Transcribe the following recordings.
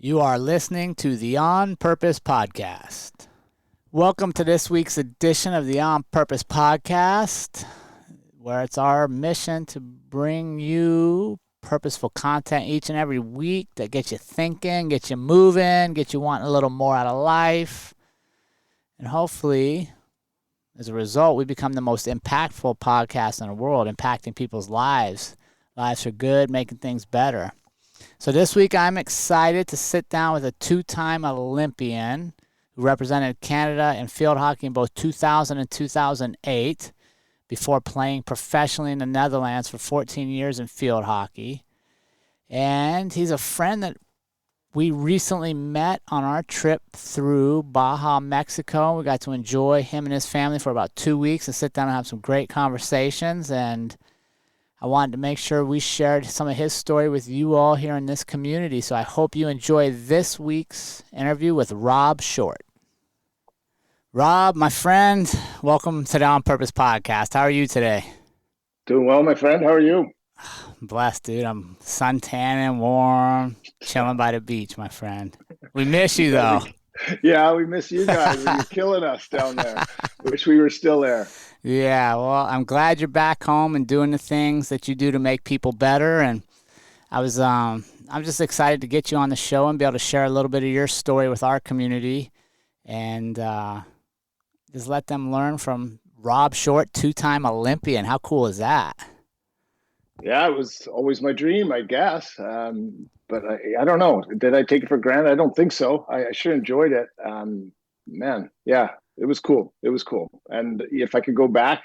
You are listening to the On Purpose Podcast. Welcome to this week's edition of the On Purpose Podcast, where it's our mission to bring you purposeful content each and every week that gets you thinking, gets you moving, gets you wanting a little more out of life. And hopefully, as a result, we become the most impactful podcast in the world, impacting people's lives. Lives for good, making things better. So this week, I'm excited to sit down with a two-time Olympian who represented Canada in field hockey in both 2000 and 2008 before playing professionally in the Netherlands for 14 years in field hockey. And he's a friend that we recently met on our trip through Baja, Mexico. We got to enjoy him and his family for about 2 weeks and sit down and have some great conversations. And I wanted to make sure we shared some of his story with you all here in this community. So I hope you enjoy this week's interview with Rob Short. Rob, my friend, welcome to the On Purpose Podcast. How are you today? Doing well, my friend. How are you? I'm blessed, dude. I'm suntanning, warm, chilling by the beach, my friend. We miss you, though. Yeah, we miss you guys. You're killing us down there. Wish we were still there. Yeah, well, I'm glad you're back home and doing the things that you do to make people better. And I'm just excited to get you on the show and be able to share a little bit of your story with our community and just let them learn from Rob Short, two-time Olympian. How cool is that? Yeah, it was always my dream, I guess. But I don't know. Did I take it for granted? I don't think so. I sure enjoyed it. Man, yeah, it was cool. It was cool. And if I could go back,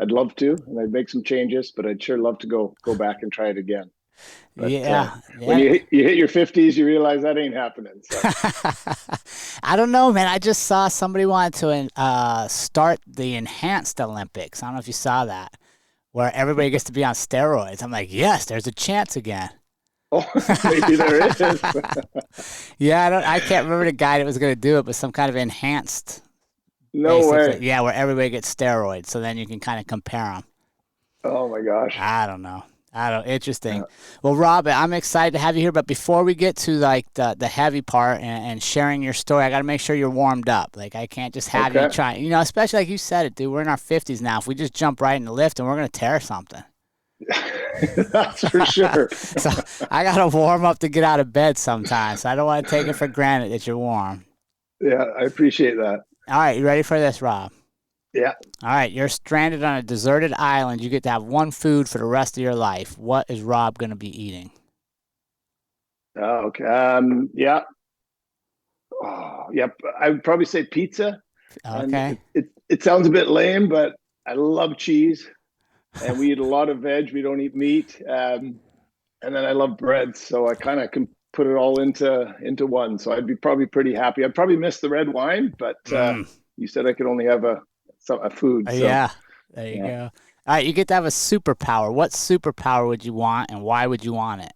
I'd love to. And I'd make some changes, but I'd sure love to go back and try it again. But, yeah. When you hit your 50s, you realize that ain't happening. So. I don't know, man. I just saw somebody wanted to start the enhanced Olympics. I don't know if you saw that, where everybody gets to be on steroids. I'm like, yes, there's a chance again. Oh, maybe there is. Yeah, I can't remember the guy that was going to do it, but some kind of enhanced. No way. Yeah, where everybody gets steroids, so then you can kind of compare them. Oh my gosh. I don't know. Interesting. Yeah. Well, Rob, I'm excited to have you here, but before we get to like the heavy part and sharing your story, I got to make sure you're warmed up. Like I can't just have you try, especially like you said it, dude. We're in our 50s now. If we just jump right in the lift and we're going to tear something. That's for sure. So I got to warm up to get out of bed sometimes. So I don't want to take it for granted that you're warm. Yeah, I appreciate that. All right, you ready for this, Rob? Yeah. All right, you're stranded on a deserted island. You get to have one food for the rest of your life. What is Rob going to be eating? Okay. Yeah. Oh, yep. I would probably say pizza. Okay. It sounds a bit lame, but I love cheese, and we eat a lot of veg. We don't eat meat, and then I love bread, so I kind of can put it all into one. So I'd be probably pretty happy. I'd probably miss the red wine, but you said I could only have a food. So, yeah, there you go. All right, you get to have a superpower. What superpower would you want, and why would you want it?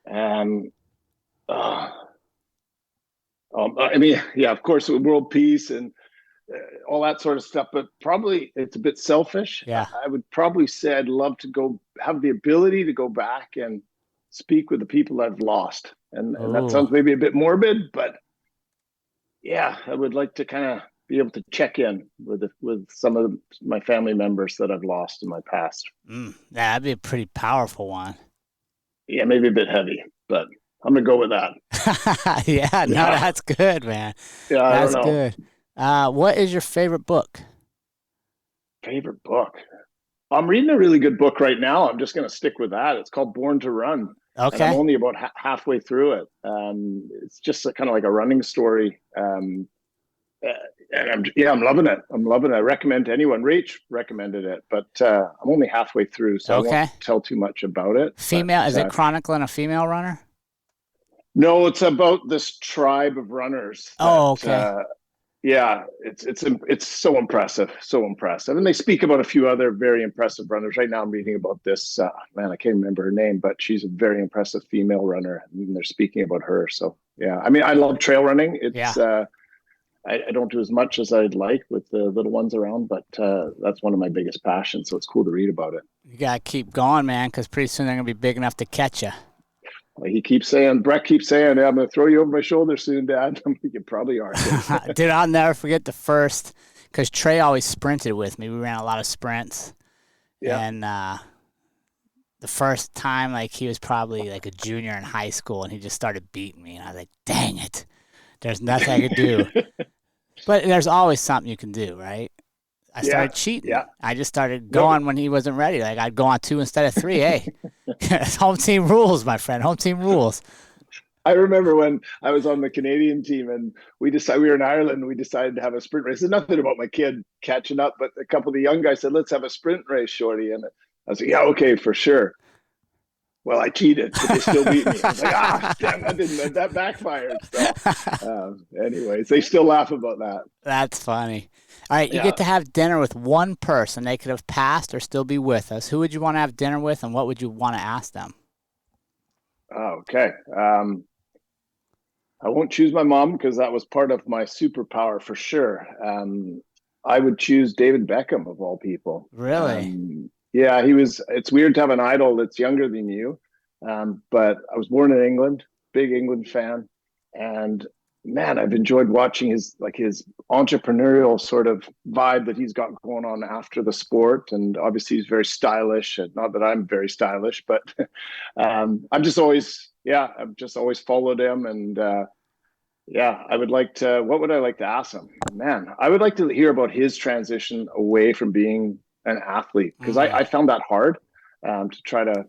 I mean, yeah, of course, world peace and all that sort of stuff, but probably it's a bit selfish. Yeah, I would probably say I'd love to have the ability to go back and speak with the people I've lost, and that sounds maybe a bit morbid, but yeah, I would like to kind of be able to check in with some of my family members that I've lost in my past. Yeah, that'd be a pretty powerful one. Yeah, maybe a bit heavy, but I'm gonna go with that. Yeah, that's good, man. Yeah, that's good. What is your favorite book? Favorite book? I'm reading a really good book right now. I'm just gonna stick with that. It's called Born to Run. Okay. And I'm only about halfway through it. It's just kind of like a running story. And I'm loving it. I recommend to anyone. Rach recommended it, but I'm only halfway through, so I won't tell too much about it. Female? Is it chronicling a female runner? No, it's about this tribe of runners. Okay. Yeah, it's so impressive, and they speak about a few other very impressive runners. Right now, I'm reading about this man. I can't remember her name, but she's a very impressive female runner, and they're speaking about her. So yeah, I mean, I love trail running. It's I don't do as much as I'd like with the little ones around, but that's one of my biggest passions. So it's cool to read about it. You gotta keep going, man, because pretty soon they're gonna be big enough to catch you. Brett keeps saying, I'm going to throw you over my shoulder soon, Dad. I'm like, you probably are, kid. Dude, I'll never forget the first, because Trey always sprinted with me. We ran a lot of sprints. Yeah. And the first time, like, he was probably like a junior in high school, and he just started beating me. And I was like, dang it. There's nothing I could do. But there's always something you can do, right? I Yeah. started cheating. Yeah. I just started No, going when he wasn't ready. Like, I'd go on 2 instead of 3. Hey, it's home team rules, my friend. Home team rules. I remember when I was on the Canadian team and we were in Ireland and we decided to have a sprint race. There's nothing about my kid catching up, but a couple of the young guys said, let's have a sprint race, Shorty. And I was like, yeah, okay, for sure. Well, I cheated, but they still beat me. I was like, damn, that backfired. So, anyways, they still laugh about that. That's funny. All right, you Yeah. get to have dinner with one person. They could have passed or still be with us. Who would you want to have dinner with, and what would you want to ask them? Okay. I won't choose my mom because that was part of my superpower for sure. I would choose David Beckham of all people. Really? Yeah, it's weird to have an idol that's younger than you. But I was born in England, big England fan. And man, I've enjoyed watching his entrepreneurial sort of vibe that he's got going on after the sport. And obviously he's very stylish. And not that I'm very stylish, but I've just always followed him. And yeah, what would I like to ask him? Man, I would like to hear about his transition away from being an athlete because Mm. I found that hard to try to,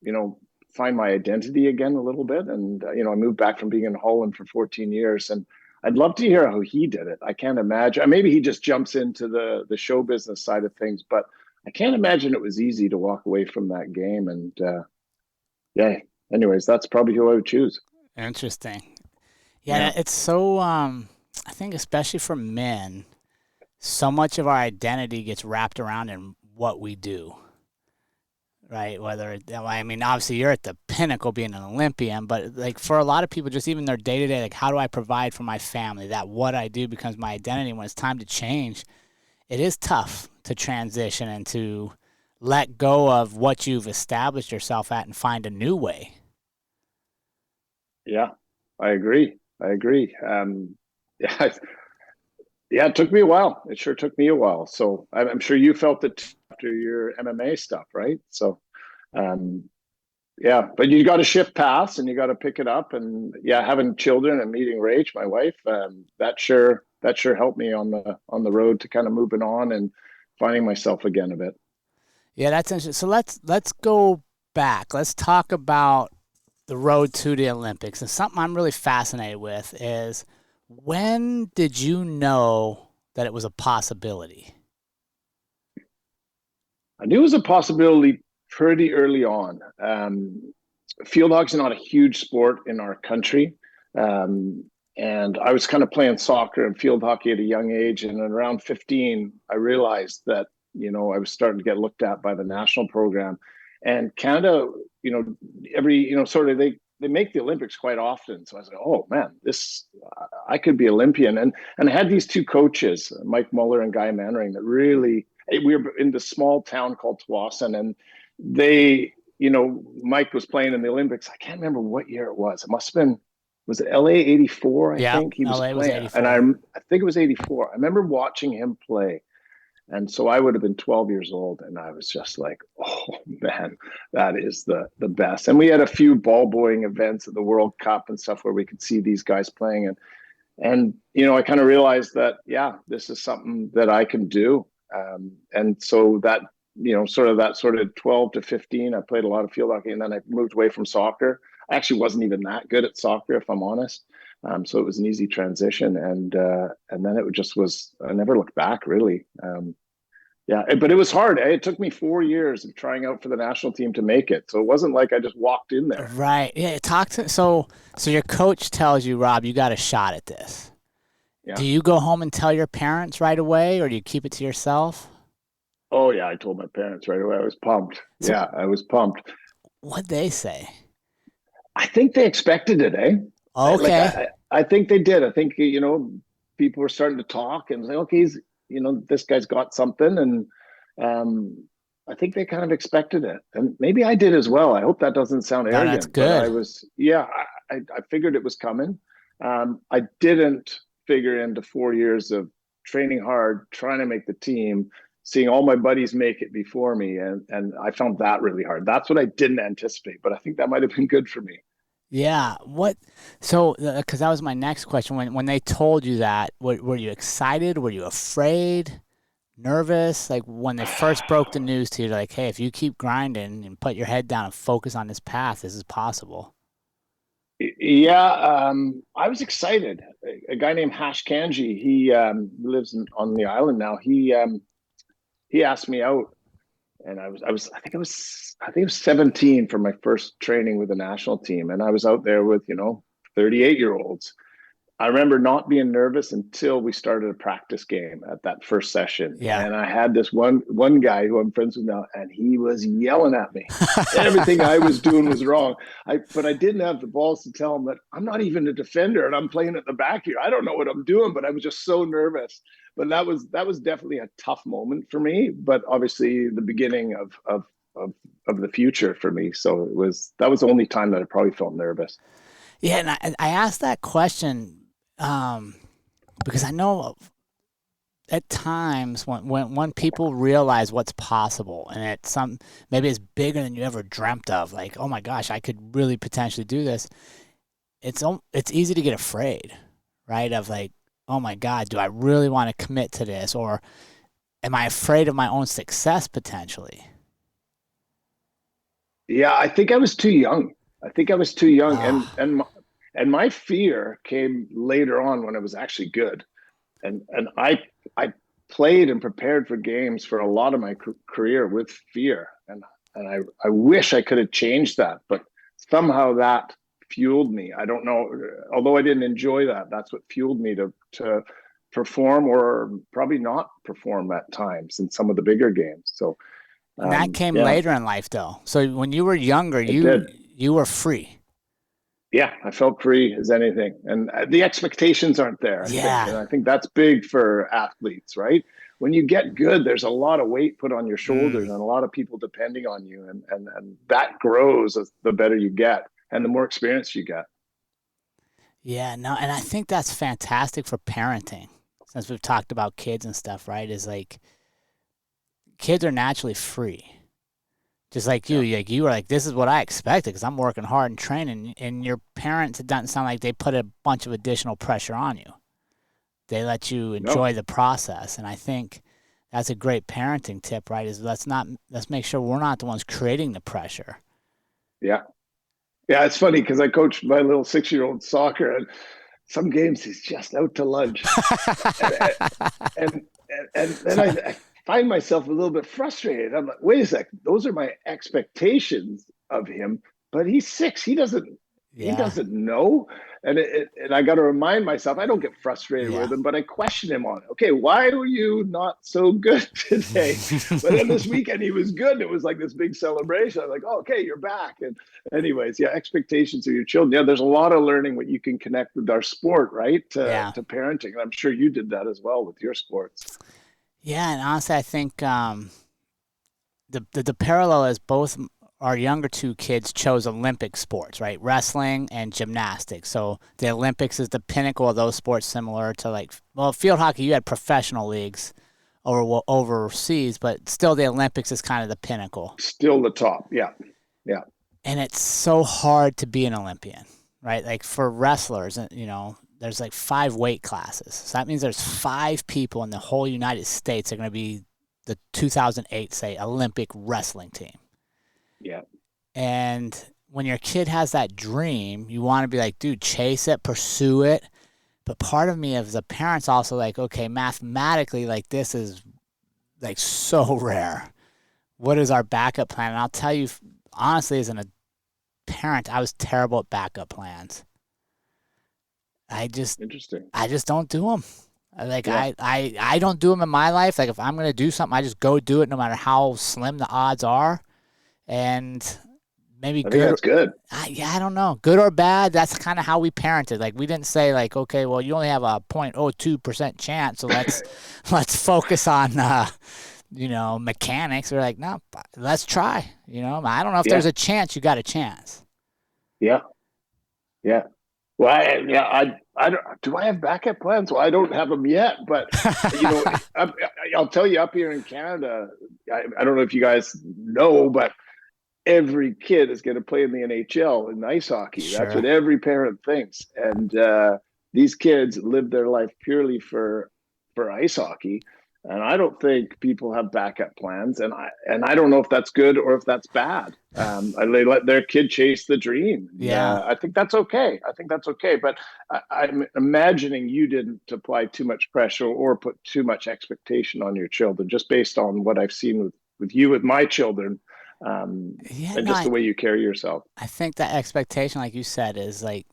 you know, find my identity again a little bit. And, I moved back from being in Holland for 14 years and I'd love to hear how he did it. I can't imagine. Maybe he just jumps into the show business side of things, but I can't imagine it was easy to walk away from that game. And yeah, anyways, that's probably who I would choose. Interesting. Yeah. Yeah, it's so, I think especially for men, so much of our identity gets wrapped around in what we do, right? I mean, obviously you're at the pinnacle being an Olympian, but like for a lot of people, just even their day to day, like how do I provide for my family? That what I do becomes my identity. When it's time to change, it is tough to transition and to let go of what you've established yourself at and find a new way. Yeah, I agree. I agree. Yeah, yeah, it took me a while. It sure took me a while. So I'm sure you felt it after your MMA stuff, right? So, um, yeah, but you got to shift paths and you got to pick it up. And yeah, having children and meeting Rach, my wife, that sure helped me on the road to kind of moving on and finding myself again a bit. Yeah, that's interesting. So let's go back. Let's talk about the road to the Olympics. And something I'm really fascinated with is when did you know that it was a possibility? I knew it was a possibility pretty early on. Field hockey's not a huge sport in our country. Um, and I was kind of playing soccer and field hockey at a young age. And around 15, I realized that, I was starting to get looked at by the national program. And Canada, sort of they make the Olympics quite often. So I was like, oh man, I could be Olympian. And I had these two coaches, Mike Muller and Guy Mannering, that really, we were in this small town called Tawasin, and they, Mike was playing in the Olympics. I can't remember what year it was. It must have been, was it LA 84? I Yeah, think he was LA was playing. And 84. I think it was 84. I remember watching him play. And so I would have been 12 years old. And I was just like, oh man, that is the best. And we had a few ball boying events at the World Cup and stuff where we could see these guys playing. And I kind of realized that, yeah, this is something that I can do. And so that, sort of 12 to 15, I played a lot of field hockey, and then I moved away from soccer. I actually wasn't even that good at soccer, if I'm honest. So it was an easy transition. And then I never looked back really. Yeah, but it was hard. It took me 4 years of trying out for the national team to make it. So it wasn't like I just walked in there. Right. Yeah, so your coach tells you, Rob, you got a shot at this. Yeah. Do you go home and tell your parents right away, or do you keep it to yourself? Oh yeah, I told my parents right away. I was pumped. So Yeah, I was pumped. what'd they say? I think they expected it, eh? Like Okay. I think they did. I think people were starting to talk and say, okay, this guy's got something, and um, I think they kind of expected it, and maybe I did as well. I hope that doesn't sound No, that's arrogant, but I good. was, yeah, I figured it was coming. I didn't figure into 4 years of training hard, trying to make the team, seeing all my buddies make it before me, and I found that really hard. That's what I didn't anticipate, but I think that might have been good for me. Yeah. What? So, because that was my next question. When they told you that, were you excited? Were you afraid? Nervous? Like when they first broke the news to you, like, hey, if you keep grinding and put your head down and focus on this path, this is possible. Yeah, I was excited. A guy named Hash Kanji, he lives on the island now. He asked me out, and I think I was 17 for my first training with the national team, and I was out there with 38-year-olds. I remember not being nervous until we started a practice game at that first session. Yeah. And I had this one guy who I'm friends with now, and he was yelling at me. Everything I was doing was wrong. But I didn't have the balls to tell him that I'm not even a defender and I'm playing at the back here. I don't know what I'm doing, but I was just so nervous. But that was definitely a tough moment for me, but obviously the beginning of the future for me. So that was the only time that I probably felt nervous. Yeah, and I asked that question um, because I know at times when people realize what's possible and maybe it's bigger than you ever dreamt of, like, oh my gosh, I could really potentially do this. It's easy to get afraid, right? Of like, oh my God, do I really want to commit to this, or am I afraid of my own success potentially? Yeah, I think I was too young. I think I was too young, Ah, and my fear came later on when I was actually good, and I played and prepared for games for a lot of my career with fear, and I wish I could have changed that, but somehow that fueled me. I don't know, although I didn't enjoy that, that's what fueled me to perform or probably not perform at times in some of the bigger games. So and that came yeah, later in life, though. So when you were younger, it you did. you were free. Yeah, I felt free as anything. And the expectations aren't there, I think. And Yeah. I think that's big for athletes, right? When you get good, there's a lot of weight put on your shoulders Mm. and a lot of people depending on you. And that grows as the better you get and the more experience you get. Yeah, no, and I think that's fantastic for parenting. Since we've talked about kids and stuff, right? Is like kids are naturally free. Just Yeah. like you were like, this is what I expected because I'm working hard and training. And your parents, it doesn't sound like they put a bunch of additional pressure on you. They let you No. enjoy the process, and I think that's a great parenting tip, right? Is let's make sure we're not the ones creating the pressure. Yeah. Yeah. It's funny because I coach my little 6-year-old soccer, and some games he's just out to lunch. And, and and then I find myself a little bit frustrated. I'm like, wait a sec, those are my expectations of him, but he's 6. He Yeah, doesn't know, and I got to remind myself. I don't get frustrated yeah. with him, but I question him on it. Okay, why were you not so good today? But then this weekend he was good. It was like this big celebration. I'm like, oh, okay, you're back. And anyways, yeah, expectations of your children. Yeah, there's a lot of learning what you can connect with our sport, right? To Yeah. to parenting. And I'm sure you did that as well with your sports. Yeah, and honestly, I think the parallel is both our younger two kids chose Olympic sports, right? Wrestling and gymnastics. So the Olympics is the pinnacle of those sports, similar to like, well, field hockey, you had professional leagues overseas, but still the Olympics is kind of the pinnacle. Still the top. Yeah. Yeah. And it's so hard to be an Olympian, right? Like for wrestlers, there's like 5 weight classes. So that means there's 5 people in the whole United States that are going to be the 2008, say, Olympic wrestling team. Yeah. And when your kid has that dream, you want to be like, dude, chase it, pursue it. But part of me as a parent's also like, okay, mathematically, like this is like so rare. What is our backup plan? And I'll tell you, honestly, as a parent, I was terrible at backup plans. I just, Interesting. I just don't do them. Like Yeah. I don't do them in my life. Like if I'm gonna do something, I just go do it, no matter how slim the odds are. And maybe I think good. that's good. Yeah, I don't know, good or bad. That's kind of how we parented. Like we didn't say like, okay, well, you only have a 0.02% chance, so let's let's focus on mechanics. They're like, no, let's try. I don't know if Yeah. there's a chance. You got a chance. Yeah. Yeah. Well, I don't, do I have backup plans? Well, I don't have them yet, but I'll tell you, up here in Canada, I don't know if you guys know, but every kid is going to play in the NHL in ice hockey. Sure. That's what every parent thinks. And these kids live their life purely for ice hockey. And I don't think people have backup plans. And I don't know if that's good or if that's bad. They let their kid chase the dream. Yeah. I think that's okay. But I'm imagining you didn't apply too much pressure or put too much expectation on your children, just based on what I've seen with my children. And just the way you carry yourself. I think that expectation, like you said, is like,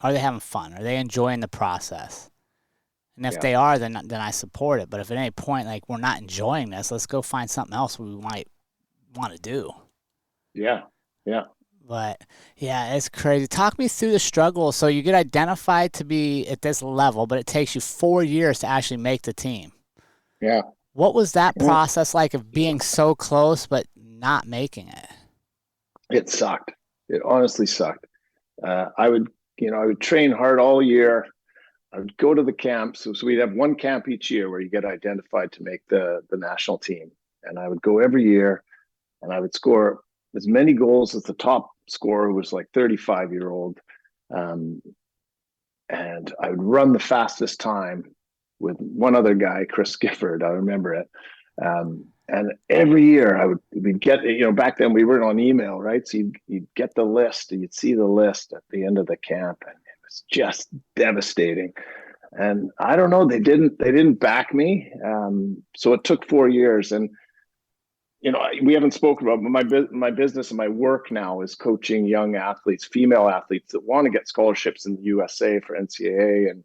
are they having fun? Are they enjoying the process? And if they are, then I support it. But if at any point, like, we're not enjoying this, let's go find something else we might want to do. Yeah. But yeah, it's crazy. Talk me through the struggle. So you get identified to be at this level, but it takes you 4 years to actually make the team. Yeah. What was that process like of being so close but not making it? It sucked. It honestly sucked. I would train hard all year. I would go to the camps. So we'd have one camp each year where you get identified to make the national team. And I would go every year and I would score as many goals as the top scorer, who was like 35-year-old. And I would run the fastest time with one other guy, Chris Gifford. I remember it. And every year we'd get, back then we weren't on email, right? So you'd get the list and you'd see the list at the end of the camp, and it was just devastating. And I don't know, they didn't back me. So it took 4 years. And, we haven't spoken about my business and my work now is coaching young athletes, female athletes that want to get scholarships in the USA for NCAA and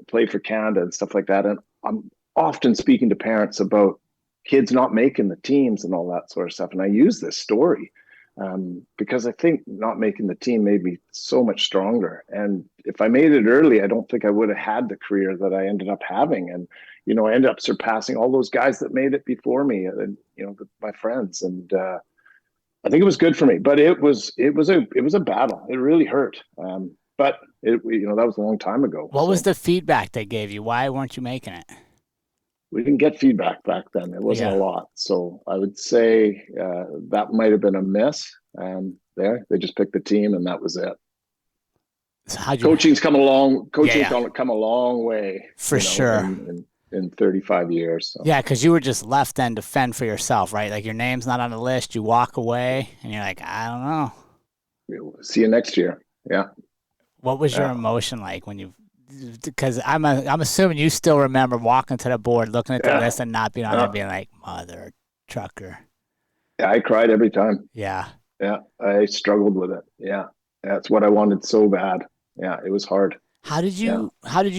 play for Canada and stuff like that. And I'm often speaking to parents about kids not making the teams and all that sort of stuff. And I use this story because I think not making the team made me so much stronger. And if I made it early, I don't think I would have had the career that I ended up having. And, I ended up surpassing all those guys that made it before me and, my friends. And I think it was good for me, but it was a battle. It really hurt. But that was a long time ago. What was the feedback they gave you? Why weren't you making it? We didn't get feedback back then. It wasn't a lot. So I would say that might have been a miss. They just picked the team and that was it. So coaching's come a long way. For sure. In 35 years. So. Yeah, because you were just left then to fend for yourself, right? Like your name's not on the list. You walk away and you're like, I don't know. We'll see you next year. Yeah. What was your emotion like when you? Because I'm assuming you still remember walking to the board, looking at the list, and not being on there, being like, "Mother trucker." Yeah, I cried every time. Yeah. Yeah, I struggled with it. Yeah, that's what I wanted so bad. Yeah, it was hard. How did you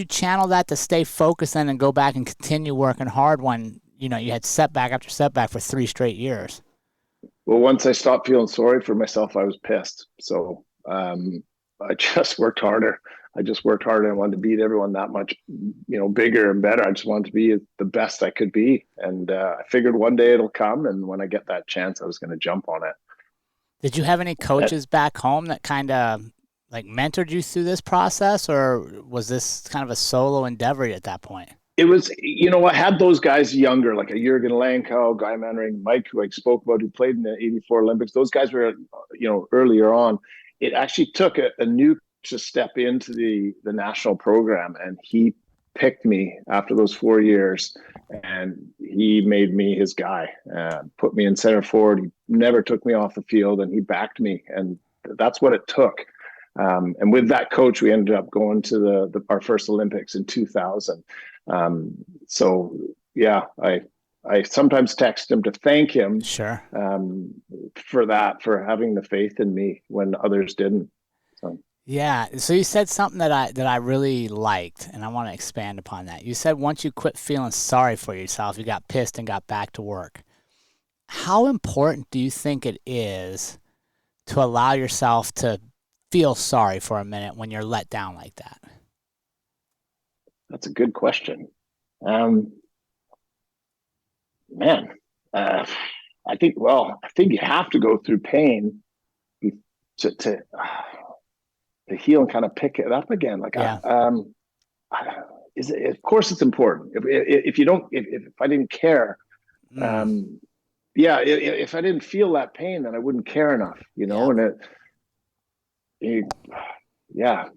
channel that to stay focused and go back and continue working hard when you had setback after setback for 3 straight years? Well, once I stopped feeling sorry for myself, I was pissed. So I just worked harder. And I wanted to beat everyone that much, bigger and better. I just wanted to be the best I could be. And I figured one day it'll come. And when I get that chance, I was going to jump on it. Did you have any coaches back home that kind of like mentored you through this process, or was this kind of a solo endeavor at that point? It was, I had those guys younger, like a Jurgen Lankow, Guy Mannering, Mike, who I spoke about, who played in the '84 Olympics. Those guys were, earlier on. It actually took a new to step into the national program, and he picked me after those 4 years, and he made me his guy, put me in center forward. He never took me off the field, and he backed me, and that's what it took. And with that coach, we ended up going to our first Olympics in 2000. So yeah, I sometimes text him to thank him for having the faith in me when others didn't. So. Yeah. So you said something that I really liked, and I want to expand upon that. You said once you quit feeling sorry for yourself, you got pissed and got back to work. How important do you think it is to allow yourself to feel sorry for a minute when you're let down like that? That's a good question. Man, Uh, I think you have to go through pain to to heal and kind of pick it up again. Like, Yeah. is it, of course it's important. If you don't, if I didn't care, Mm, um, yeah, if I didn't feel that pain, then I wouldn't care enough, you know. yeah. And it, yeah,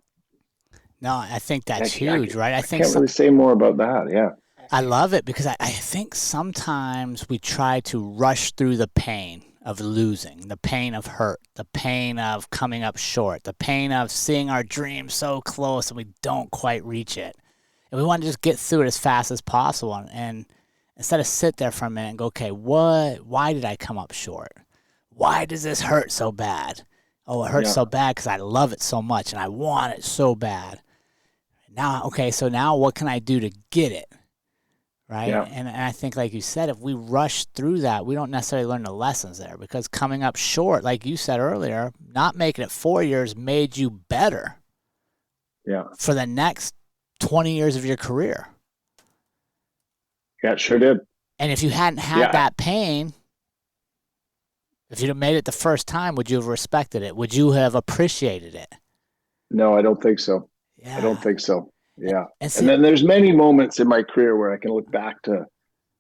No, I think that's I huge, right? I think can't really say more about that. Yeah, I love it because I think sometimes we try to rush through the pain of losing, the pain of hurt, the pain of coming up short, the pain of seeing our dream so close and we don't quite reach it. And we want to just get through it as fast as possible. And instead of sit there for a minute and go, okay, why did I come up short? Why does this hurt so bad? Oh, it hurts yeah, so bad because I love it so much and I want it so bad. Now, okay, so now what can I do to get it? Right. yeah, And I think, like you said, if we rush through that, we don't necessarily learn the lessons there because coming up short, like you said earlier, not making it 4 years made you better yeah, for the next 20 years of your career. yeah. It sure did. And if you hadn't had Yeah, that pain, if you'd have made it the first time, would you have respected it? Would you have appreciated it? no, I don't think so. I don't Yeah. think so. Yeah. And And see, then there's many moments in my career where I can look back to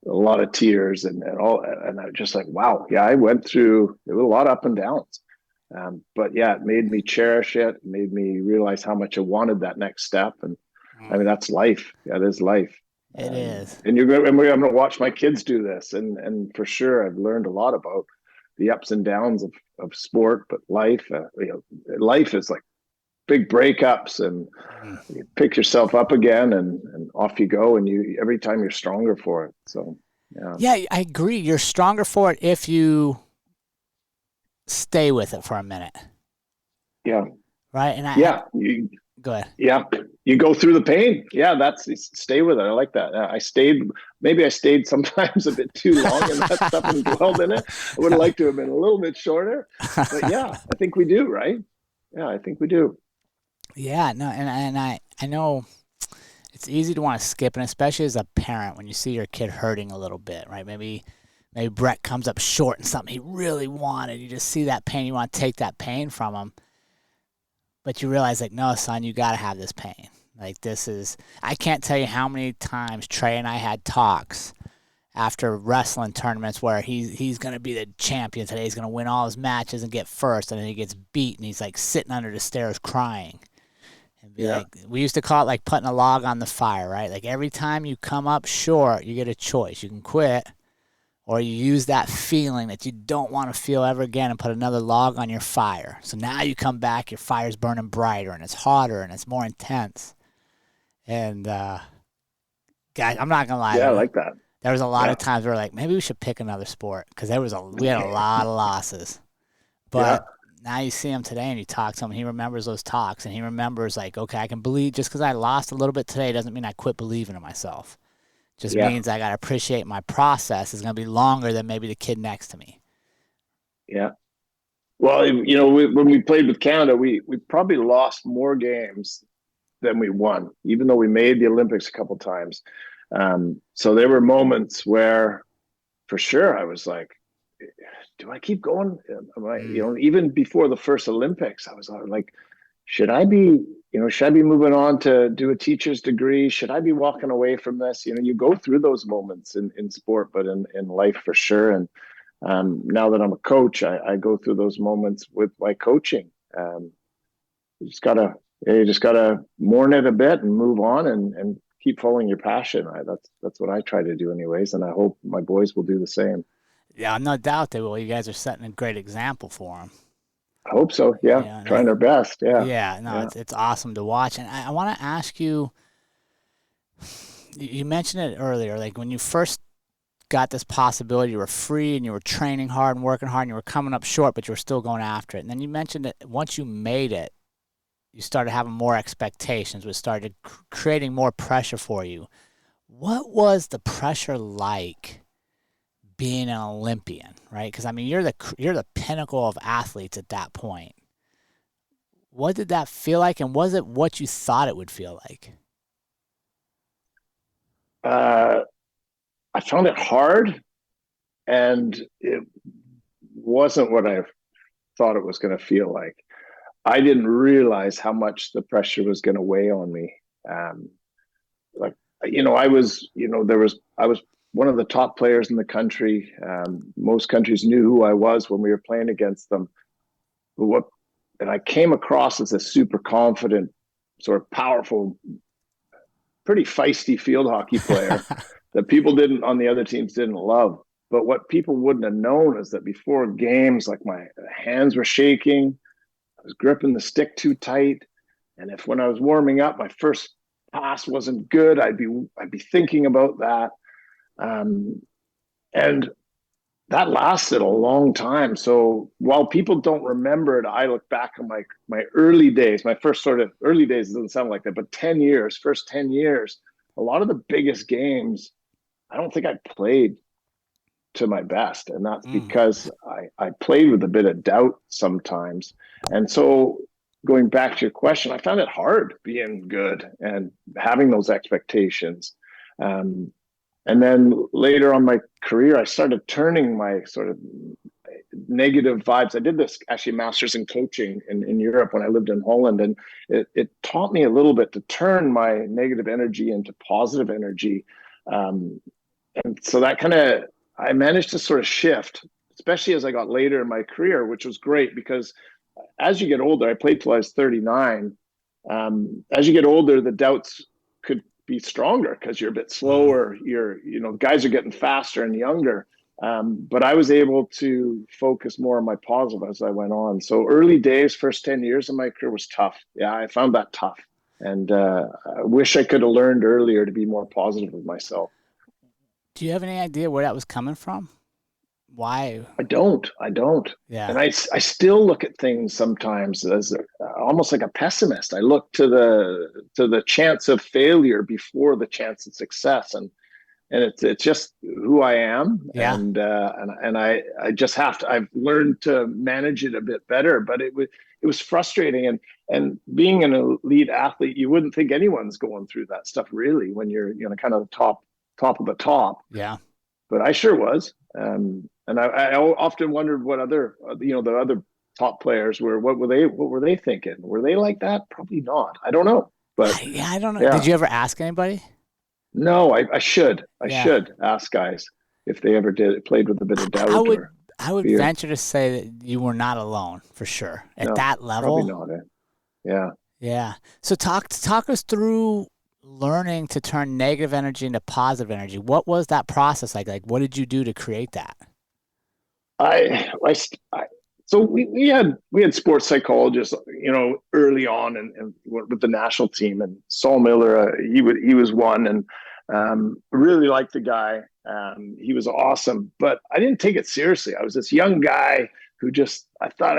a lot of tears and all, and I'm just like, wow, yeah, I went through there was a lot of up and downs. But yeah, it made me cherish it, made me realize how much I wanted that next step. And I mean, that's life. Yeah, it is life. it is. And you're going. I'm going to watch my kids do this, and for sure, I've learned a lot about the ups and downs of sport, but life. Life is like big breakups, and Mm. you pick yourself up again, and off you go. And you every time you're stronger for it. So yeah, Yeah, I agree. You're stronger for it if you stay with it for a minute. yeah, Right. And yeah. You go ahead. yeah, you go through the pain. Yeah, that's stay with it. I like that. I stayed. Maybe I stayed sometimes a bit too long in that stuff and dwelled in it. I would have liked to have been a little bit shorter, but yeah, I think we do, right? Yeah, I think we do. Yeah, no, and I know it's easy to want to skip, and especially as a parent when you see your kid hurting a little bit, right? Maybe Brett comes up short in something he really wanted. You just see that pain, you want to take that pain from him, but you realize like, no, son, you got to have this pain. Like this is, I can't tell you how many times Trey and I had talks after wrestling tournaments where he's going to be the champion today. He's going to win all his matches and get first, and then he gets beat, and he's like sitting under the stairs crying. And be Yeah, like, we used to call it like putting a log on the fire, right? Like every time you come up short, you get a choice. You can quit, or you use that feeling that you don't want to feel ever again and put another log on your fire. So now you come back, your fire's burning brighter and it's hotter and it's more intense. And guys, I'm not gonna lie, yeah, I like that. there was a lot Yeah, of times where like maybe we should pick another sport because we had a lot of losses. yeah, But now you see him today and you talk to him, he remembers those talks and he remembers like, okay, I can believe just because I lost a little bit today doesn't mean I quit believing in myself. Just yeah, means I got to appreciate my process is going to be longer than maybe the kid next to me. yeah. Well, when we played with Canada, we probably lost more games than we won, even though we made the Olympics a couple times. So there were moments where, for sure, I was like, "Do I keep going?" Mm. Even before the first Olympics, I was like, should I be moving on to do a teacher's degree? Should I be walking away from this? You go through those moments in sport, but in life for sure. And now that I'm a coach, I go through those moments with my coaching. You just gotta mourn it a bit and move on and keep following your passion. That's what I try to do anyways, and I hope my boys will do the same. Yeah, no doubt they will. You guys are setting a great example for them. I hope so. Yeah, Yeah, trying our best. Yeah, yeah, no, yeah, it's awesome to watch. And I want to ask you, you mentioned it earlier, like when you first got this possibility, you were free and you were training hard and working hard and you were coming up short, but you were still going after it. And then you mentioned that once you made it, you started having more expectations, which started creating more pressure for you. What was the pressure like being an Olympian, right? Because I mean, you're the pinnacle of athletes at that point. What did that feel like, and was it what you thought it would feel like? I found it hard. and it wasn't what I thought it was going to feel like. I didn't realize how much the pressure was going to weigh on me. Um, like, I was one of the top players in the country. Most countries knew who I was when we were playing against them. And I came across as a super confident, sort of powerful, pretty feisty field hockey player that people didn't on the other teams didn't love. But what people wouldn't have known is that before games, like my hands were shaking, I was gripping the stick too tight, and if when I was warming up, my first pass wasn't good, I'd be thinking about that, and that lasted a long time. So while people don't remember it, I look back on my early days, my first sort of early days, doesn't sound like that, but 10 years, first 10 years, a lot of the biggest games, I don't think I played to my best. And that's because I played with a bit of doubt sometimes. And so going back to your question, I found it hard being good and having those expectations. And then later on my career, I started turning my sort of negative vibes. I did this actually master's in coaching in Europe when I lived in Holland. And it taught me a little bit to turn my negative energy into positive energy. And so that I managed to sort of shift, especially as I got later in my career, which was great because as you get older, I played till I was 39. As you get older, the doubts could be stronger because you're a bit slower. Guys are getting faster and younger. But I was able to focus more on my positive as I went on. So early days, first 10 years of my career was tough. Yeah, I found that tough. And I wish I could have learned earlier to be more positive with myself. Do you have any idea where that was coming from? Why? I don't. Yeah. And I still look at things sometimes as almost like a pessimist. I look to the chance of failure before the chance of success, and it's just who I am. Yeah. And I just have to. I've learned to manage it a bit better, but it was frustrating. And being an elite athlete, you wouldn't think anyone's going through that stuff really when you're kind of the top of the top. Yeah. But I sure was. And I often wondered what other, the other top players were. What were they thinking? Were they like that? Probably not. I don't know. But I don't know. Yeah. Did you ever ask anybody? No, I should. I should ask guys if they ever played with a bit of doubt. I would venture to say that you were not alone for sure at that level. Probably not. Yeah. Yeah. So talk us through learning to turn negative energy into positive energy. What was that process like? Like, what did you do to create that? So we had sports psychologists, early on, and with the national team. And Saul Miller, he was one, and really liked the guy. He was awesome, but I didn't take it seriously. I was this young guy who I thought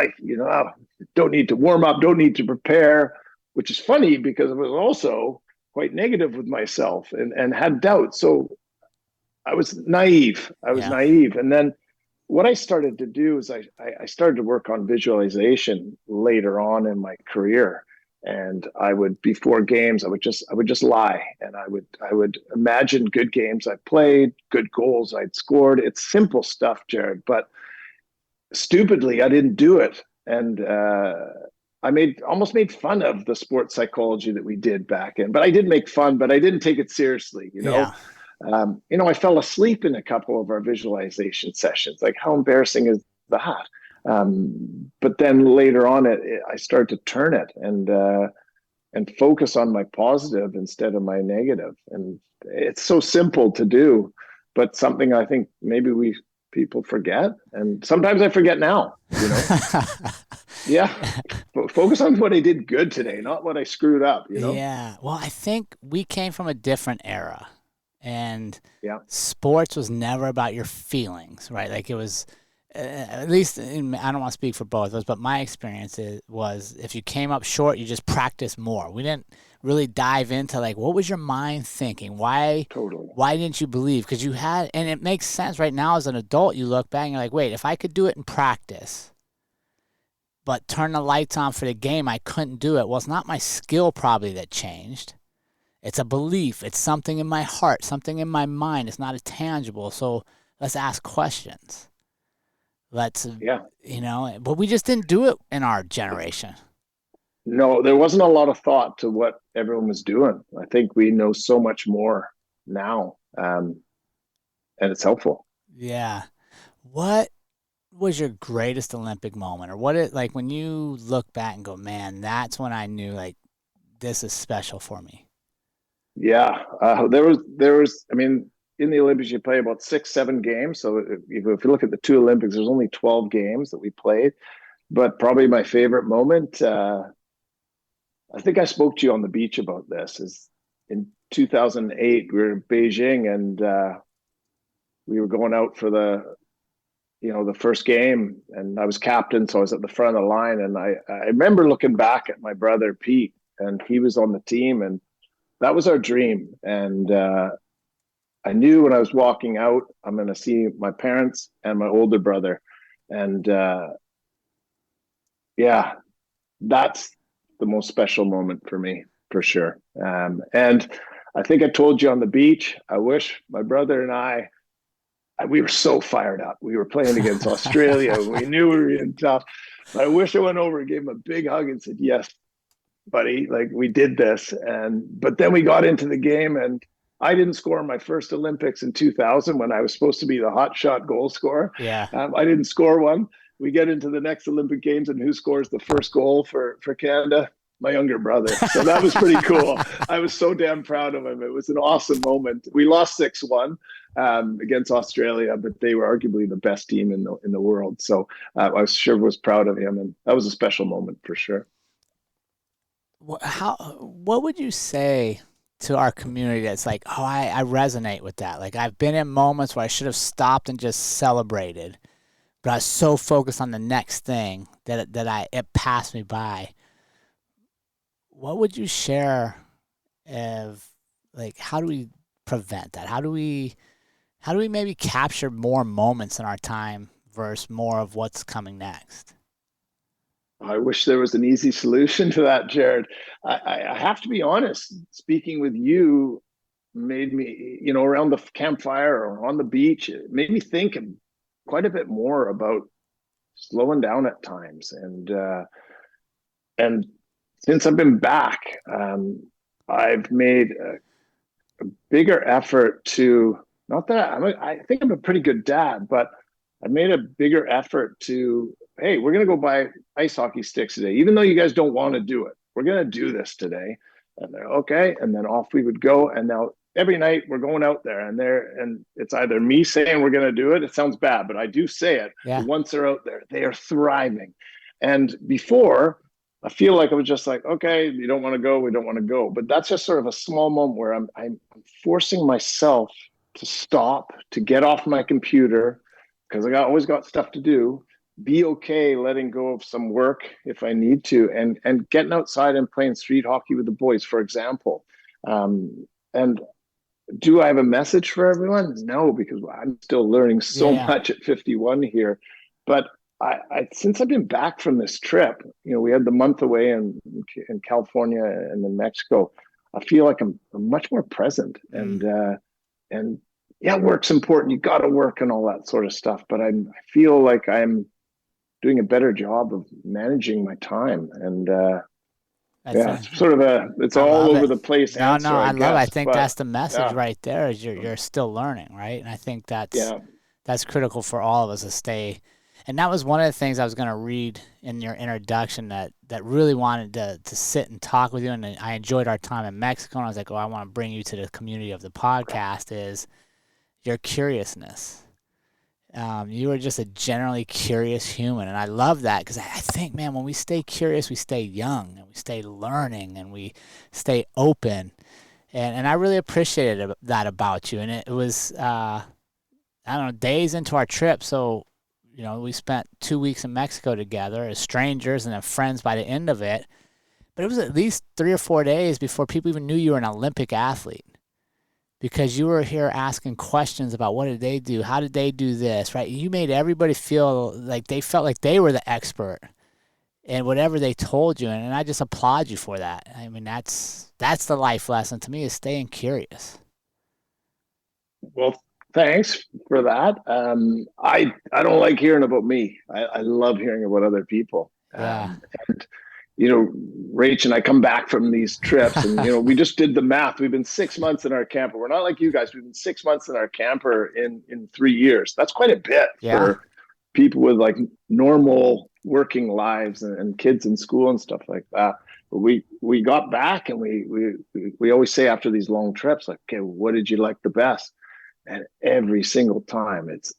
don't need to warm up, don't need to prepare, which is funny because I was also quite negative with myself and had doubts. So I was naive. And then what I started to do is I started to work on visualization later on in my career. And before games, I would just lie, and I would imagine good games I played, good goals I'd scored. It's simple stuff, Jerrod, but stupidly I didn't do it. And I almost made fun of the sports psychology that we did back in, but I did make fun, but I didn't take it seriously, Yeah. I fell asleep in a couple of our visualization sessions. Like, how embarrassing is that? But then later on, I started to turn it and focus on my positive instead of my negative. And it's so simple to do, but something I think maybe people forget. And sometimes I forget now, Yeah. Focus on what I did good today, not what I screwed up, Yeah. Well, I think we came from a different era. And Yeah. sports was never about your feelings, right? Like it was, at least I don't want to speak for both of us, but my experience was if you came up short, you just practiced more. We didn't really dive into like, what was your mind thinking? Why didn't you believe? Because you had, and it makes sense right now as an adult, you look back and you're like, wait, if I could do it in practice, but turn the lights on for the game, I couldn't do it. Well, it's not my skill probably that changed. It's a belief. It's something in my heart, something in my mind. It's not a tangible. So Let's ask questions. Let's, Yeah. but we just didn't do it in our generation. No, there wasn't a lot of thought to what everyone was doing. I think we know so much more now, and it's helpful. Yeah. What was your greatest Olympic moment, or like when you look back and go, man, that's when I knew like this is special for me? Yeah, there was. I mean, in the Olympics, you play about 6, 7 games. So if you look at the two Olympics, there's only 12 games that we played. But probably my favorite moment, I think I spoke to you on the beach about this, is in 2008. We were in Beijing, and we were going out for the first game, and I was captain, so I was at the front of the line. And I remember looking back at my brother Pete, and he was on the team, and that was our dream. And I knew when I was walking out, I'm going to see my parents and my older brother. And yeah, that's the most special moment for me, for sure. And I think I told you on the beach, I wish my brother and we were so fired up. We were playing against Australia. We knew we were in tough. But I wish I went over and gave him a big hug and said, yes, buddy, like we did this. But then we got into the game, and I didn't score my first Olympics in 2000 when I was supposed to be the hot shot goal scorer. Yeah. I didn't score one. We get into the next Olympic Games, and who scores the first goal for Canada? My younger brother. So that was pretty cool. I was so damn proud of him. It was an awesome moment. We lost 6-1 against Australia, but they were arguably the best team in the world. So I was proud of him, and that was a special moment for sure. What would you say to our community that's like, oh, I resonate with that? Like, I've been in moments where I should have stopped and just celebrated, but I was so focused on the next thing that it passed me by. What would you share of, like, how do we prevent that? How do we maybe capture more moments in our time versus more of what's coming next? I wish there was an easy solution to that, Jerrod. I have to be honest, speaking with you made me, around the campfire or on the beach, it made me think quite a bit more about slowing down at times. And since I've been back, I've made a bigger effort to, not that I think I'm a pretty good dad, but I made a bigger effort to, hey, we're going to go buy ice hockey sticks today, even though you guys don't want to do it. We're going to do this today. And they're okay. And then off we would go. And now every night we're going out there, and it's either me saying we're going to do it. It sounds bad, but I do say it. Yeah. Once they're out there, they are thriving. And before, I feel like I was just like, okay, you don't want to go, we don't want to go. But that's just sort of a small moment where I'm forcing myself to stop, to get off my computer, because always got stuff to do, be okay letting go of some work if I need to, and getting outside and playing street hockey with the boys, for example. And do I have a message for everyone? No, because I'm still learning so much at 51 here. But I since I've been back from this trip, we had the month away in California and in Mexico, I feel like I'm much more present. And yeah, work's important. You got to work and all that sort of stuff. But I feel like I'm doing a better job of managing my time. And it's sort of it's all over the place. No, answer, I love it. I think that's the message yeah. right there, is you're still learning, right? And I think that's critical for all of us to stay. And that was one of the things I was going to read in your introduction that really wanted to sit and talk with you. And I enjoyed our time in Mexico. And I was like, oh, I want to bring you to the community of the podcast, is your curiousness. You are just a generally curious human. And I love that, because I think, man, when we stay curious, we stay young, and we stay learning, and we stay open. And I really appreciated that about you. And it was, I don't know, days into our trip. So, we spent 2 weeks in Mexico together as strangers and then friends by the end of it. But it was at least 3 or 4 days before people even knew you were an Olympic athlete, because you were here asking questions about what did they do? How did they do this, right? You made everybody feel like they felt like they were the expert in whatever they told you. And I just applaud you for that. I mean, that's the life lesson to me, is staying curious. Well, thanks for that. I don't like hearing about me. I love hearing about other people. Yeah. And Rach and I come back from these trips, and we just did the math. We've been 6 months in our camper. We're not like you guys. We've been 6 months in our camper in 3 years. That's quite a bit Yeah. for people with like normal working lives and kids in school and stuff like that. But we got back, and we always say after these long trips, like, okay, what did you like the best? And every single time it's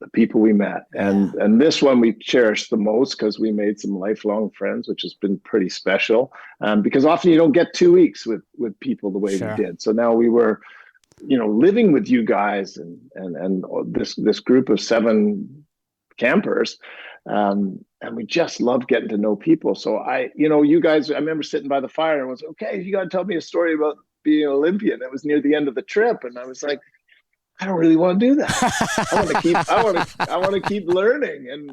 the people we met. And this one we cherish the most because we made some lifelong friends, which has been pretty special. Because often you don't get 2 weeks with people the way we did. So now we were, living with you guys and this group of 7 campers. And we just love getting to know people. So you guys, I remember sitting by the fire and was, okay, you got to tell me a story about being an Olympian. It was near the end of the trip. And I was like, I don't really want to do that. I want to keep learning.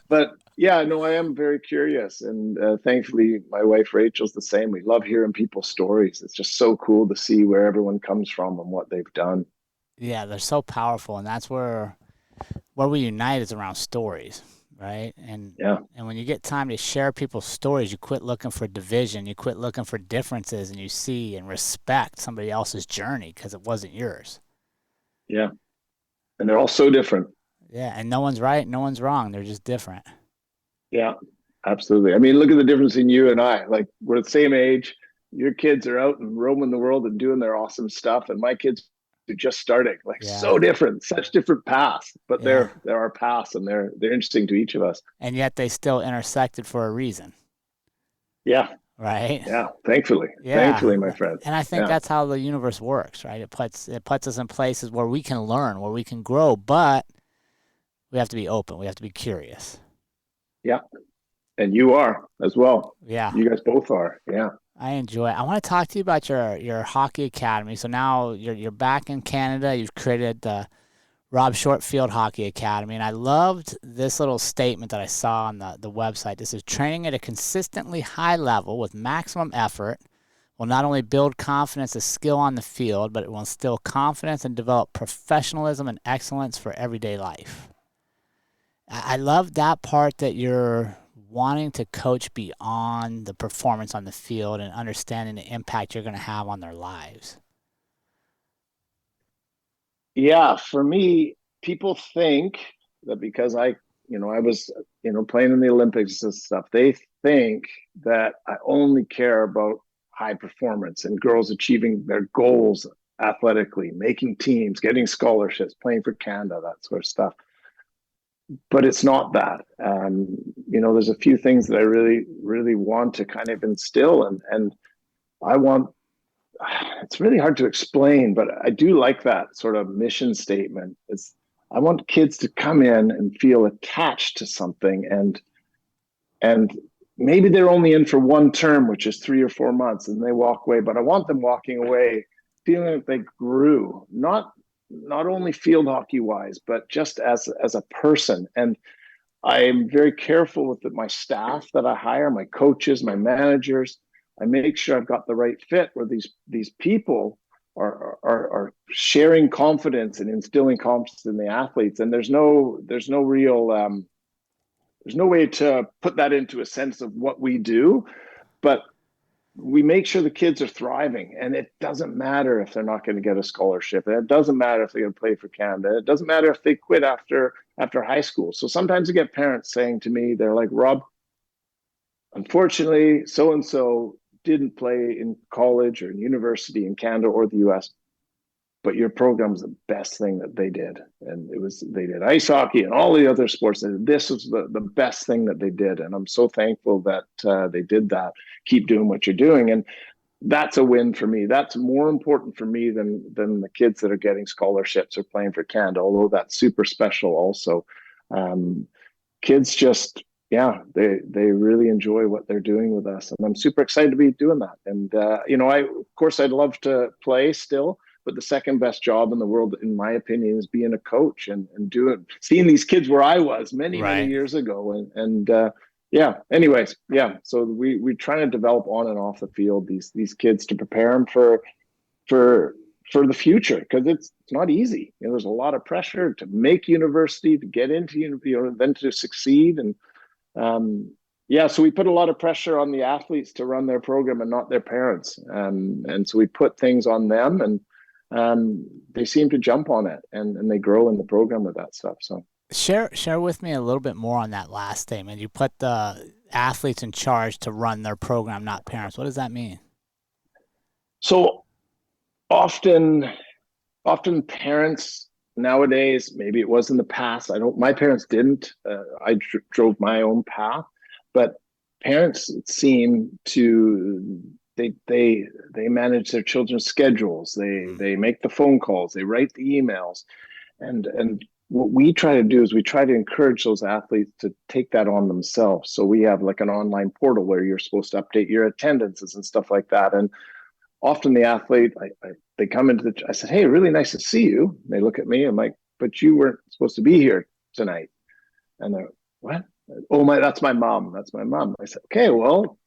But yeah, no, I am very curious. And thankfully my wife, Rachel's the same. We love hearing people's stories. It's just so cool to see where everyone comes from and what they've done. Yeah. They're so powerful. And that's where we unite is around stories. Right. And when you get time to share people's stories, you quit looking for division, you quit looking for differences, and you see and respect somebody else's journey because it wasn't yours. Yeah. And they're all so different. Yeah. And no one's right. No one's wrong. They're just different. Yeah, absolutely. I mean, look at the difference in you and I. Like, we're the same age. Your kids are out and roaming the world and doing their awesome stuff. And my kids are just starting, so different, such different paths, but they're our paths, and they're interesting to each of us. And yet they still intersected for a reason. Yeah. Right. Yeah. Thankfully, my friend. And I think that's how the universe works, right? It puts us in places where we can learn, where we can grow, but we have to be open. We have to be curious. Yeah. And you are as well. Yeah. You guys both are. Yeah. I enjoy it. I want to talk to you about your hockey academy. So now you're back in Canada. You've created the Rob Shortfield Hockey Academy, and I loved this little statement that I saw on the website. This is training at a consistently high level with maximum effort will not only build confidence and skill on the field, but it will instill confidence and develop professionalism and excellence for everyday life. I love that part, that you're wanting to coach beyond the performance on the field and understanding the impact you're going to have on their lives. Yeah, for me, people think that because I was, playing in the Olympics and stuff, they think that I only care about high performance and girls achieving their goals athletically, making teams, getting scholarships, playing for Canada, that sort of stuff. But it's not that. There's a few things that I really, really want to kind of instill, and I want, it's really hard to explain, but I do like that sort of mission statement. I want kids to come in and feel attached to something, and maybe they're only in for one term, which is 3 or 4 months, and they walk away, but I want them walking away feeling that they grew, not only field hockey wise, but just as a person. And I'm very careful with my staff that I hire, my coaches, my managers. I make sure I've got the right fit where these people are sharing confidence and instilling confidence in the athletes. And there's no real there's no way to put that into a sense of what we do, but we make sure the kids are thriving. And it doesn't matter if they're not going to get a scholarship. And it doesn't matter if they're going to play for Canada. It doesn't matter if they quit after high school. So sometimes I get parents saying to me, they're like, Rob, unfortunately, so-and-so didn't play in college or in university in Canada or the US, but your program's the best thing that they did. And they did ice hockey and all the other sports. And this was the best thing that they did. And I'm so thankful that they did that. Keep doing what you're doing. And that's a win for me. That's more important for me than the kids that are getting scholarships or playing for Canada, although that's super special also. Kids just, they really enjoy what they're doing with us. And I'm super excited to be doing that. And, of course, I'd love to play still. But the second best job in the world, in my opinion, is being a coach and seeing these kids where I was many years ago. Anyways, so we try to develop on and off the field these kids to prepare them for for the future, because it's not easy. There's a lot of pressure to make university, to get into, then to succeed. And so we put a lot of pressure on the athletes to run their program and not their parents. And so we put things on them, and they seem to jump on it, and they grow in the program with that stuff. So share with me a little bit more on that last statement. You put the athletes in charge to run their program, not parents. What does that mean? So often parents nowadays, maybe it was in the past, my parents didn't, I drove my own path, but parents seem to, they manage their children's schedules, they make the phone calls, they write the emails, and what we try to do is we try to encourage those athletes to take that on themselves. So we have like an online portal where you're supposed to update your attendances and stuff like that. And often the athlete, they come into I said, hey, really nice to see you. They look at me, I'm like, but you weren't supposed to be here tonight. And they're, what? Oh, that's my mom. That's my mom. I said, okay, well,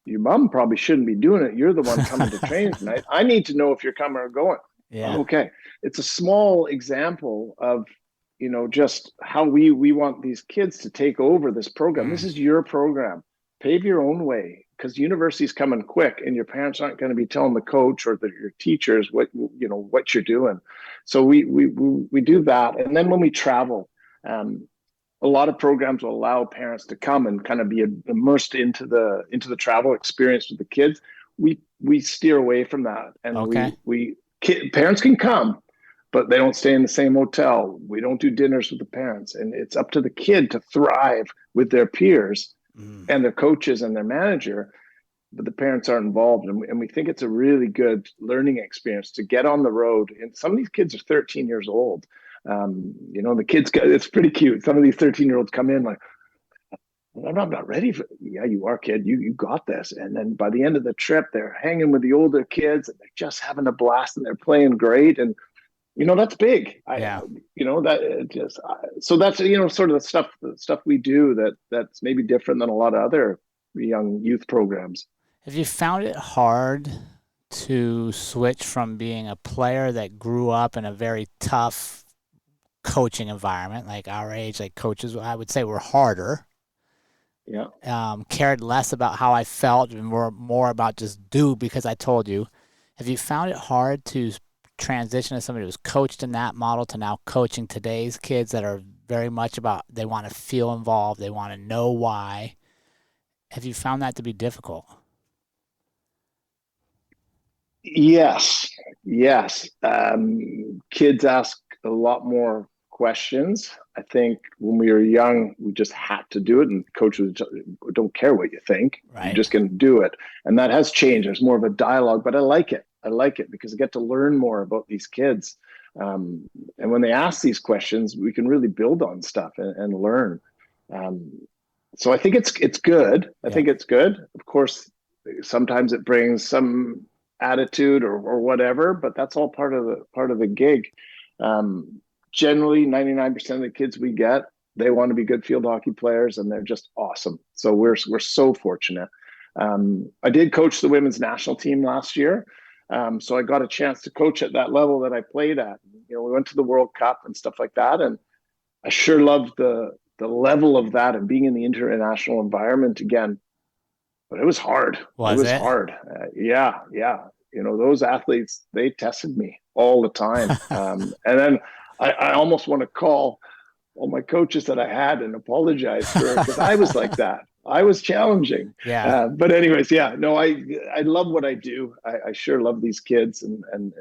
your mom probably shouldn't be doing it. You're the one coming to training tonight. I need to know if you're coming or going. Yeah. Okay. It's a small example of, just how we want these kids to take over this program. This is your program. Pave your own way, because university's coming quick, and your parents aren't going to be telling the coach or your teachers what you're doing. So we do that, and then when we travel, a lot of programs will allow parents to come and kind of be immersed into the travel experience with the kids. We steer away from that, and parents can come, but they don't stay in the same hotel. We don't do dinners with the parents, and it's up to the kid to thrive with their peers and their coaches and their manager, but the parents aren't involved. And we think it's a really good learning experience to get on the road. And some of these kids are 13 years old. The kids, it's pretty cute. Some of these 13-year-olds come in like, I'm not ready for, yeah, you are, kid. You got this. And then by the end of the trip, they're hanging with the older kids, and they're just having a blast, and they're playing great. And that's big. So that's, sort of the stuff we do that's maybe different than a lot of other young youth programs. Have you found it hard to switch from being a player that grew up in a very tough coaching environment, like our age, like coaches, I would say, were harder. Yeah. Cared less about how I felt and more about just do because I told you. Have you found it hard to transition as somebody who's coached in that model to now coaching today's kids that are very much about, they want to feel involved, they want to know why? Have you found that to be difficult? Yes. Kids ask a lot more questions. I think when we were young, we just had to do it, and coaches don't care what you think. Right. You're just going to do it. And that has changed. There's more of a dialogue, but I like it. Because I get to learn more about these kids. And when they ask these questions, we can really build on stuff and learn. So I think it's good. I think it's good. Of course, sometimes it brings some attitude or whatever, but that's all part of the gig. Generally, 99% of the kids we get, they want to be good field hockey players, and they're just awesome. So we're so fortunate. I did coach the women's national team last year. So I got a chance to coach at that level that I played at. We went to the World Cup and stuff like that, and I sure loved the level of that and being in the international environment again. But it was hard. It was hard. Yeah. Those athletes, they tested me all the time. And then I almost want to call all my coaches that I had and apologize for it, because I was like that. I was challenging. Yeah. But anyways, I love what I do. I sure love these kids, and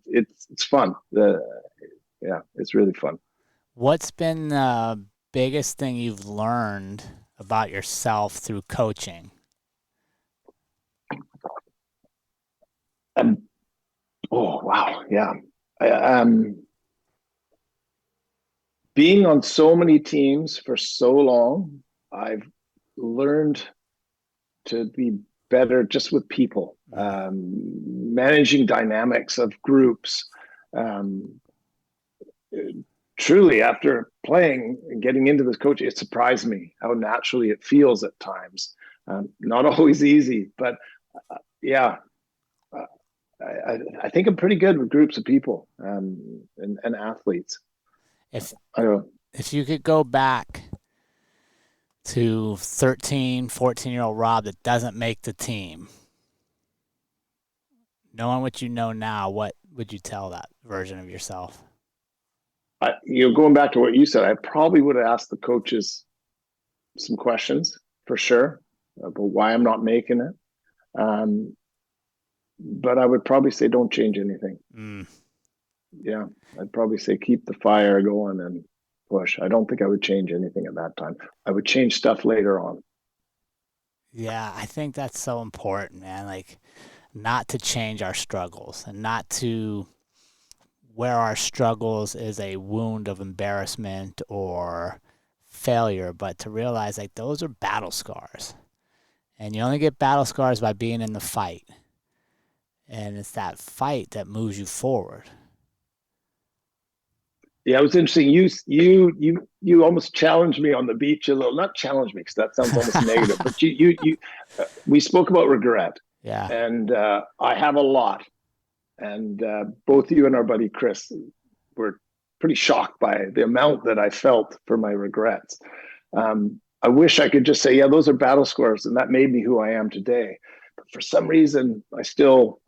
it's fun. It's really fun. What's been the biggest thing you've learned about yourself through coaching? Oh, wow. Yeah. Being on so many teams for so long, I've learned to be better just with people, managing dynamics of groups. Truly, after playing and getting into this coaching, it surprised me how naturally it feels at times. Not always easy, but I think I'm pretty good with groups of people and athletes. If I don't. if you could go back to 13, 14-year-old Rob that doesn't make the team, knowing what you know now, what would you tell that version of yourself? Going back to what you said, I probably would have asked the coaches some questions for sure about why I'm not making it. But I would probably say don't change anything. Yeah, I'd probably say keep the fire going and push. I don't think I would change anything at that time. I would change stuff later on. Yeah, I think that's so important, man. Like, not to change our struggles and not to wear our struggles as a wound of embarrassment or failure, but to realize like those are battle scars. And you only get battle scars by being in the fight. And it's that fight that moves you forward. Yeah, it was interesting. You almost challenged me on the beach a little. Not challenged me because that sounds almost negative. But we spoke about regret. Yeah. And I have a lot. And both you and our buddy Chris were pretty shocked by the amount that I felt for my regrets. I wish I could just say, yeah, those are battle scars, and that made me who I am today. But for some reason, I feel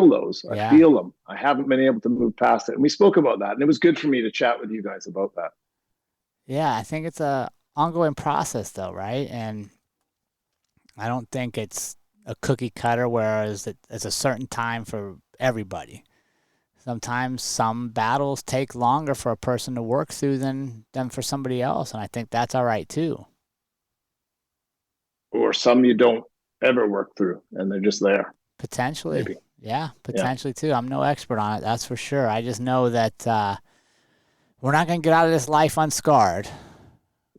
those. I feel them. I haven't been able to move past it. And we spoke about that. And it was good for me to chat with you guys about that. Yeah, I think it's a ongoing process though, right? And I don't think it's a cookie cutter, whereas it's a certain time for everybody. Sometimes some battles take longer for a person to work through than for somebody else. And I think that's all right too. Or some you don't ever work through and they're just there. Potentially. Maybe. Yeah, potentially too. I'm no expert on it, that's for sure. I just know that we're not going to get out of this life unscarred.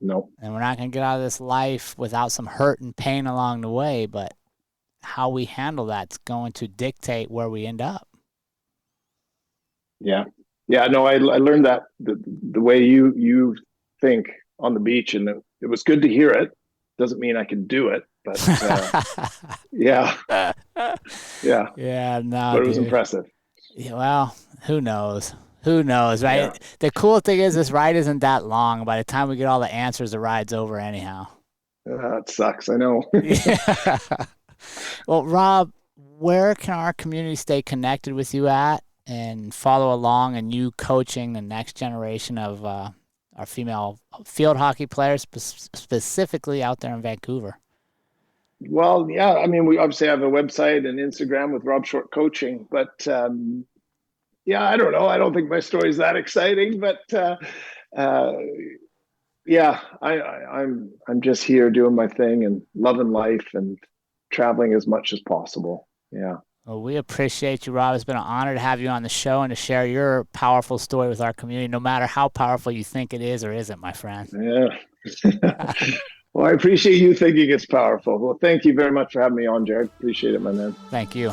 No. And we're not going to get out of this life without some hurt and pain along the way, but how we handle that's going to dictate where we end up. Yeah. Yeah, no, I learned that the way you think on the beach, and it was good to hear it. Doesn't mean I can do it, but yeah. Yeah, no, but it was dude. Impressive. Yeah, well, who knows? Who knows, right? Yeah. The cool thing is this ride isn't that long. By the time we get all the answers, the ride's over anyhow. It sucks, I know. Yeah. Well, Rob, where can our community stay connected with you at and follow along in you coaching the next generation of our female field hockey players, specifically out there in Vancouver? Well, yeah, I mean, we obviously have a website and Instagram with Rob Short Coaching, but yeah, I don't know. I don't think my story is that exciting, but yeah, I'm just here doing my thing and loving life and traveling as much as possible. Yeah. Well, we appreciate you, Rob. It's been an honor to have you on the show and to share your powerful story with our community, no matter how powerful you think it is or isn't, my friend. Yeah. Well, I appreciate you thinking it's powerful. Well, thank you very much for having me on, Jerrod. Appreciate it, my man. Thank you.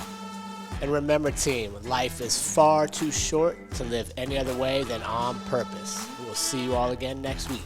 And remember, team, life is far too short to live any other way than on purpose. We will see you all again next week.